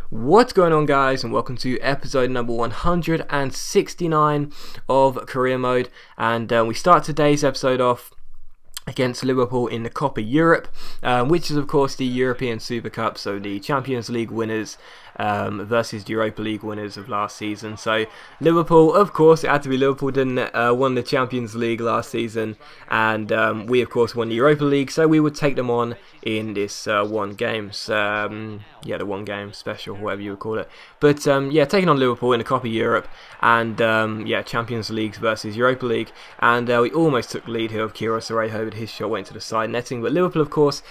What's going on, guys, and welcome to episode number 169 of Career Mode. And we start today's episode off against Liverpool in the Copa Europe, which is of course the European Super Cup, so the Champions League winners versus the Europa League winners of last season. So Liverpool, of course, it had to be Liverpool, didn't it? Won the Champions League last season, and we of course won the Europa League, so we would take them on in this one game, yeah, the one game special, whatever you would call it. But yeah, taking on Liverpool in the Copa Europe, and yeah, Champions League versus Europa League, and we almost took the lead here of Kiro Sorejo, but his shot went to the side netting. But Liverpool, of course,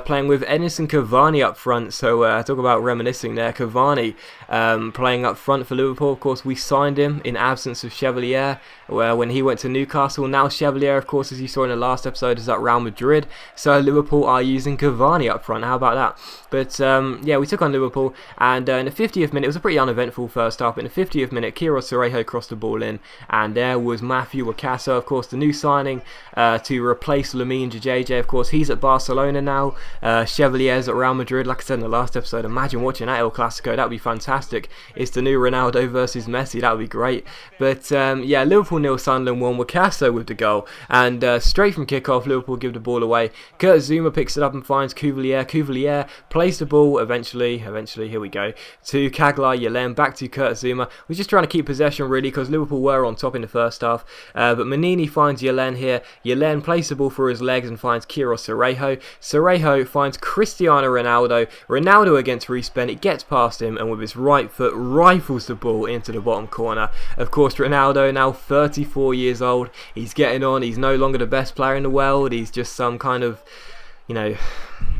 playing with Edinson Cavani up front, so talk about reminiscing there. Cavani playing up front for Liverpool. Of course, we signed him in absence of Chevalier when he went to Newcastle. Now Chevalier, of course, as you saw in the last episode, is at Real Madrid, so Liverpool are using Cavani up front. How about that? But yeah, we took on Liverpool, and in the 50th minute, it was a pretty uneventful first half. In the 50th minute, Kiro Sorejo crossed the ball in, and there was Matthew Wakaso, of course, the new signing to replace Lamine JJ. Of course, he's at Barcelona now. Chevalier's at Real Madrid. Like I said in the last episode, imagine watching that El Clasico. That would be fantastic. It's the new Ronaldo versus Messi. That would be great. But yeah, Liverpool 0, Sunderland 1. Wakaso with the goal, and straight from kickoff, Liverpool give the ball away. Kurt Zouma picks it up and finds Cuvelier. Cuvelier plays the ball eventually, here we go, to Kaglar Yelen, back to Kurt Zouma. We're just trying to keep possession really, because Liverpool were on top in the first half, but Manini finds Yelen here. Yelen plays the ball through his legs and finds Kiro Sorejo. Sorejo finds Cristiano Ronaldo. Ronaldo against Reece Bennett, gets past him, and with his right foot rifles the ball into the bottom corner. Of course, Ronaldo, now 34 years old, he's getting on. He's no longer the best player in the world. He's just some kind of, you know,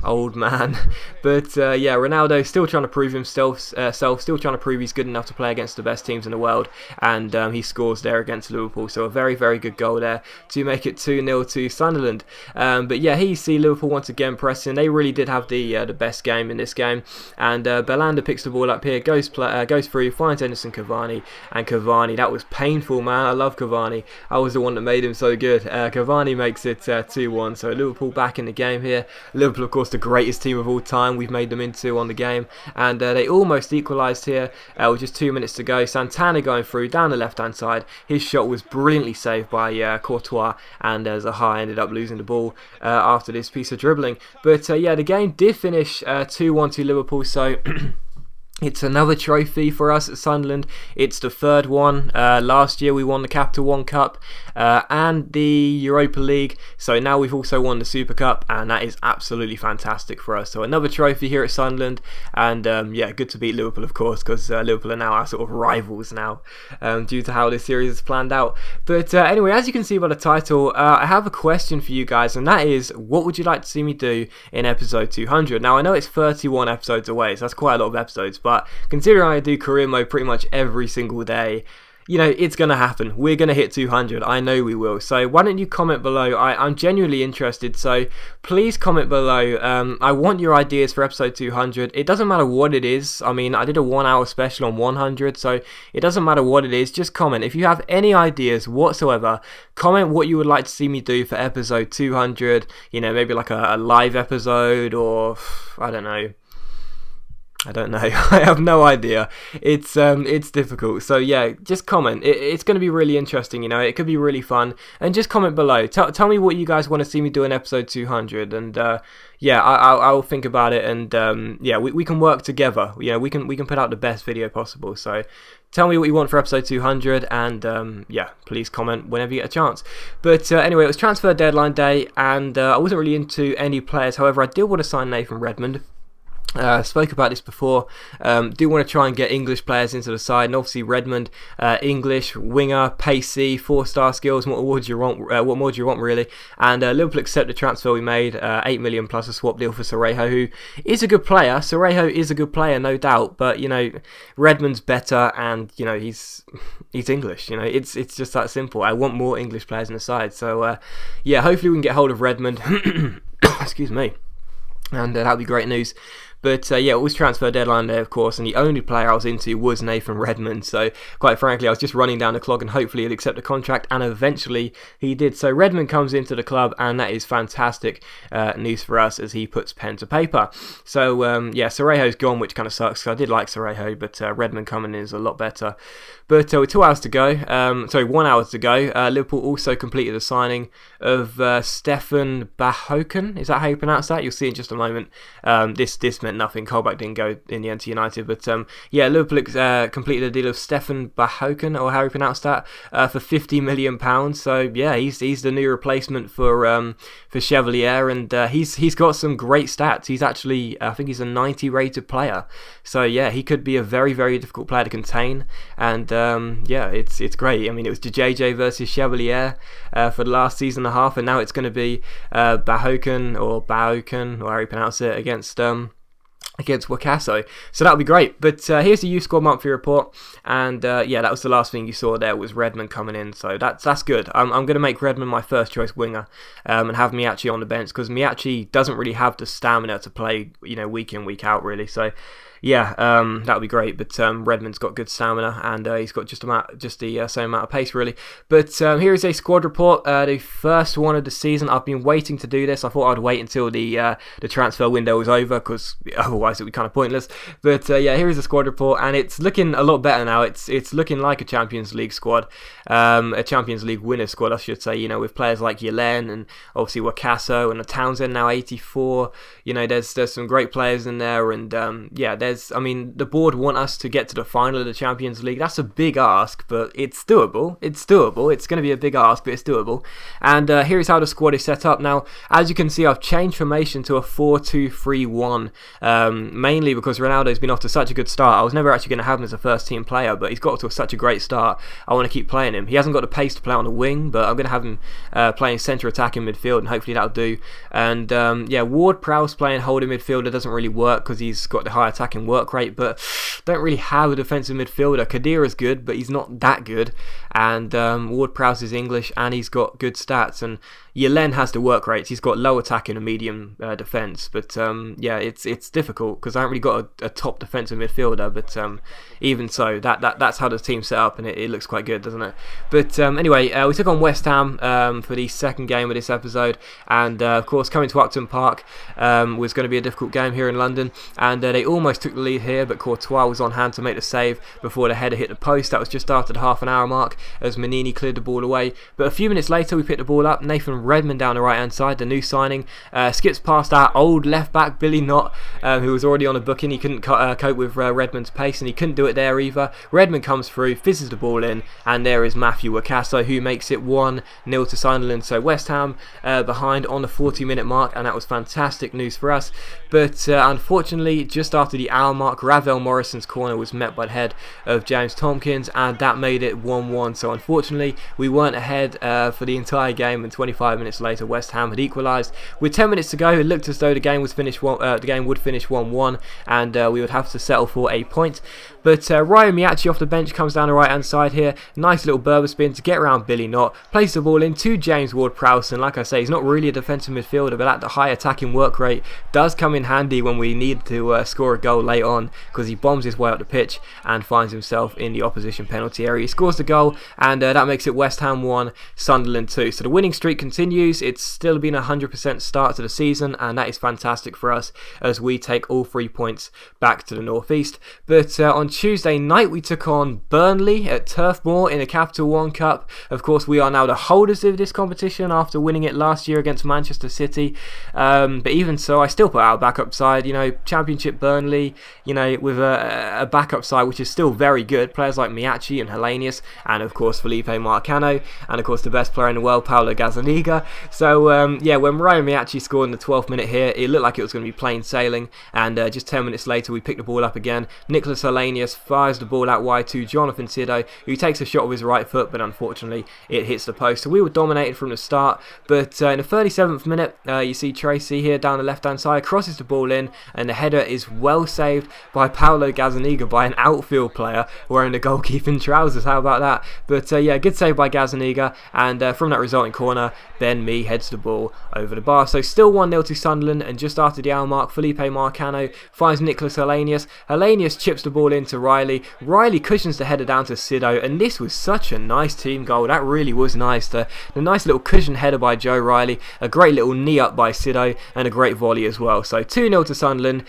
old man. But yeah, Ronaldo still trying to prove himself, still trying to prove he's good enough to play against the best teams in the world, and he scores there against Liverpool. So a very, very good goal there to make it 2-0 to Sunderland. But yeah, here you see Liverpool once again pressing. They really did have the best game in this game, and Belanda picks the ball up here, goes through, finds Edinson Cavani, and Cavani, that was painful, man. I love Cavani. I was the one that made him so good. Cavani makes it 2-1. So Liverpool back in the game here. Liverpool, of course, the greatest team of all time. We've made them into on the game, and they almost equalised here with just 2 minutes to go. Santana going through down the left hand side. His shot was brilliantly saved by Courtois, and Zaha ended up losing the ball after this piece of dribbling. But yeah, the game did finish 2-1 to Liverpool, so it's another trophy for us at Sunderland. It's the third one. Last year we won the Capital One Cup and the Europa League. So now we've also won the Super Cup, and that is absolutely fantastic for us. So another trophy here at Sunderland, and yeah, good to beat Liverpool, of course, because Liverpool are now our sort of rivals now, due to how this series is planned out. But anyway, as you can see by the title, I have a question for you guys, and that is, what would you like to see me do in episode 200? Now, I know it's 31 episodes away, so that's quite a lot of episodes, but considering I do career mode pretty much every single day, you know, it's going to happen. We're going to hit 200. I know we will. So why don't you comment below? I'm genuinely interested. So please comment below. I want your ideas for episode 200. It doesn't matter what it is. I mean, I did a 1 hour special on 100. So it doesn't matter what it is. Just comment. If you have any ideas whatsoever, comment what you would like to see me do for episode 200. You know, maybe like a live episode, or I don't know. I have no idea. It's difficult. So yeah, just comment. It's going to be really interesting, you know. It could be really fun. And just comment below. Tell me what you guys want to see me do in episode 200. And yeah, I'll think about it. And yeah, we can work together. You know, we can put out the best video possible. So tell me what you want for episode 200, and yeah, please comment whenever you get a chance. But anyway, it was transfer deadline day, and I wasn't really into any players. However, I did want to sign Nathan Redmond. Spoke about this before. Do want to try and get English players into the side, and obviously Redmond, English winger, pacey, 4-star skills. What more do you want? What more do you want, really? And Liverpool accept the transfer we made, 8 million plus a swap deal for Sorejo, who is a good player. Sorejo is a good player, no doubt, but you know, Redmond's better, and you know, he's English. You know, it's just that simple. I want more English players in the side. So yeah, hopefully we can get hold of Redmond. Excuse me. And that would be great news. But yeah, it was transfer deadline day, of course, and the only player I was into was Nathan Redmond. So quite frankly, I was just running down the clock and hopefully he'd accept a contract, and eventually he did. So Redmond comes into the club, and that is fantastic news for us as he puts pen to paper. So yeah, Cerejo's gone, which kind of sucks. I did like Cerejo, but Redmond coming in is a lot better. But with 2 hours to go, 1 hour to go, Liverpool also completed the signing of Stefan Bahoken. Is that how you pronounce that? You'll see in just a moment. This meant nothing. Colback didn't go in the end to United. But yeah, Liverpool completed a deal of Stefan Bahoken, or how you pronounce that, for £50 million. So yeah, he's the new replacement for Chevalier, and he's got some great stats. He's actually, I think he's a 90 rated player. So yeah, he could be a very, very difficult player to contain. And yeah, it's great. I mean, it was JJ versus Chevalier for the last season and a half, and now it's going to be Bahoken, or how you pronounce it, against Wakaso. So that'll be great. But here's the youth squad monthly report, and yeah, that was the last thing you saw there, was Redmond coming in. So that's good. I'm going to make Redmond my first choice winger, and have Miyachi on the bench, because Miyachi doesn't really have the stamina to play, you know, week in, week out, really. So yeah, that would be great. But Redmond's got good stamina, and he's got just the same amount of pace, really. But here is a squad report, the first one of the season. I've been waiting to do this. I thought I'd wait until the transfer window was over, because otherwise it would be kind of pointless. But yeah, here is the squad report, and it's looking a lot better now. It's looking like a Champions League squad, a Champions League winner squad, I should say. You know, with players like Yelen and obviously Wakaso and the Townsend now 84. You know, there's some great players in there, and yeah, I mean, the board want us to get to the final of the Champions League. That's a big ask, but it's doable. It's doable. It's going to be a big ask, but it's doable. And here is how the squad is set up. Now, as you can see, I've changed formation to a 4-2-3-1, mainly because Ronaldo's been off to such a good start. I was never actually going to have him as a first-team player, but he's got to such a great start. I want to keep playing him. He hasn't got the pace to play on the wing, but I'm going to have him playing centre attacking midfield, and hopefully that'll do. And yeah, Ward-Prowse playing holding midfielder doesn't really work because he's got the high attacking work rate, but don't really have a defensive midfielder. Khedira's good, but he's not that good. And Ward-Prowse is English, and he's got good stats. And Yelen has the work rates. He's got low attacking and medium defence. But yeah, it's difficult because I haven't really got a top defensive midfielder. But even so, that's how the team's set up, and it looks quite good, doesn't it? But anyway, we took on West Ham for the second game of this episode, and of course, coming to Upton Park was going to be a difficult game here in London, and they almost took the lead here, but Courtois was on hand to make the save before the header hit the post. That was just after the half-an-hour mark as Manini cleared the ball away. But a few minutes later, we picked the ball up. Nathan Redmond down the right-hand side, the new signing, skips past our old left-back Billy Knott, who was already on a booking. He couldn't cope with Redmond's pace, and he couldn't do it there either. Redmond comes through, fizzes the ball in, and there is Matthew Wakaso, who makes it 1-0 to Sunderland. So West Ham behind on the 40-minute mark, and that was fantastic news for us. But unfortunately, just after the hour mark, Ravel Morrison's corner was met by the head of James Tompkins, and that made it 1-1. So unfortunately, we weren't ahead for the entire game, and 25 minutes later, West Ham had equalised. With 10 minutes to go, it looked as though the game would finish 1-1, and we would have to settle for a point. But Ryo Miyachi off the bench comes down the right hand side here. Nice little Berber spin to get around Billy Knott. Plays the ball in to James Ward-Prowse, and like I say, he's not really a defensive midfielder, but at the high attacking work rate does come in handy when we need to score a goal late on, because he bombs his way up the pitch and finds himself in the opposition penalty area. He scores the goal, and that makes it West Ham 1, Sunderland 2. So the winning streak continues. It's still been a 100% start to the season, and that is fantastic for us as we take all 3 points back to the northeast. But on Tuesday night, we took on Burnley at Turf Moor in the Capital One Cup. Of course, we are now the holders of this competition after winning it last year against Manchester City. But even so, I still put out a backup side. You know, Championship Burnley, you know, with a backup side which is still very good. Players like Miyachi and Hellenius, and of course Felipe Marcano, and of course the best player in the world, Paulo Gazzaniga. So yeah, when Ryo Miyachi scored in the 12th minute here, it looked like it was going to be plain sailing. And just 10 minutes later, we picked the ball up again. Nicholas Hellenius Alenius fires the ball out wide to Jonathan Sido, who takes a shot with his right foot, but unfortunately it hits the post. So we were dominated from the start, but in the 37th minute, you see Tracy here down the left-hand side, crosses the ball in, and the header is well saved by Paulo Gazzaniga, by an outfield player wearing the goalkeeping trousers. How about that? But yeah, good save by Gazzaniga, and from that resulting corner, Ben Mee heads the ball over the bar. So still 1-0 to Sunderland, and just after the hour mark, Felipe Marcano finds Nicholas Alenius. Alenius chips the ball into Riley. Riley cushions the header down to Sido, and this was such a nice team goal. That really was nice. The nice little cushion header by Joe Riley, a great little knee up by Sido, and a great volley as well. So 2-0 to Sunderland.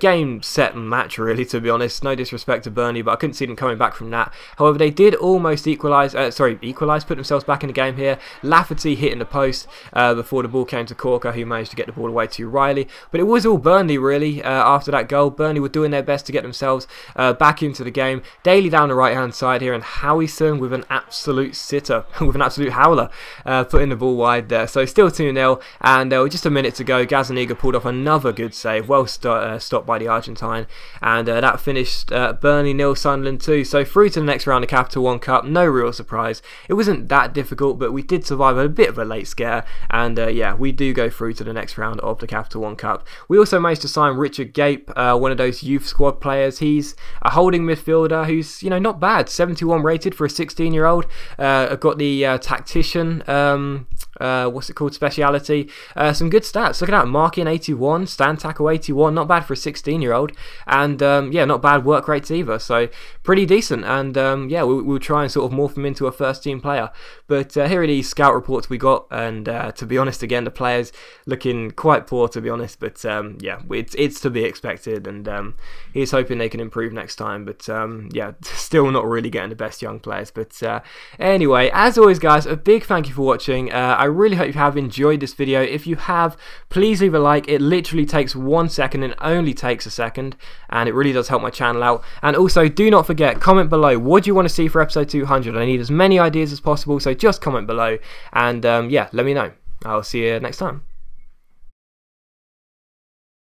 Game, set and match really, to be honest. No disrespect to Burnley, but I couldn't see them coming back from that. However, they did almost equalise, put themselves back in the game here. Lafferty hitting the post before the ball came to Corker, who managed to get the ball away to Riley. But it was all Burnley really after that goal. Burnley were doing their best to get themselves back into the game. Daly down the right hand side here, and Howison with an absolute sitter, with an absolute howler, putting the ball wide there. So still 2-0, and with just a minute to go, Gazzaniga pulled off another good save, well stopped by the Argentine, and that finished Burnley 0, Sunderland 2. So through to the next round of Capital One Cup. No real surprise. It wasn't that difficult, but we did survive a bit of a late scare, and yeah, we do go through to the next round of the Capital One Cup. We also managed to sign Richard Gape, one of those youth squad players. He's a holding midfielder who's, you know, not bad. 71 rated for a 16-year-old. Got the tactician, what's it called, speciality. Some good stats. Look at that, marking 81, stand tackle 81. Not bad for a 16-year-old, and yeah, not bad work rates either. So pretty decent, and yeah, we'll try and sort of morph him into a first-team player. But here are these scout reports we got, and to be honest, again, the players looking quite poor, to be honest. But yeah, it's to be expected, and he's hoping they can improve next time. But yeah, still not really getting the best young players. But anyway, as always, guys, a big thank you for watching. I really hope you have enjoyed this video. If you have, please leave a like. It literally takes 1 second, and only takes a second, and it really does help my channel out. And also, do not forget, comment below, what do you want to see for episode 200? I need as many ideas as possible, so just comment below, and yeah, let me know. I'll see you next time.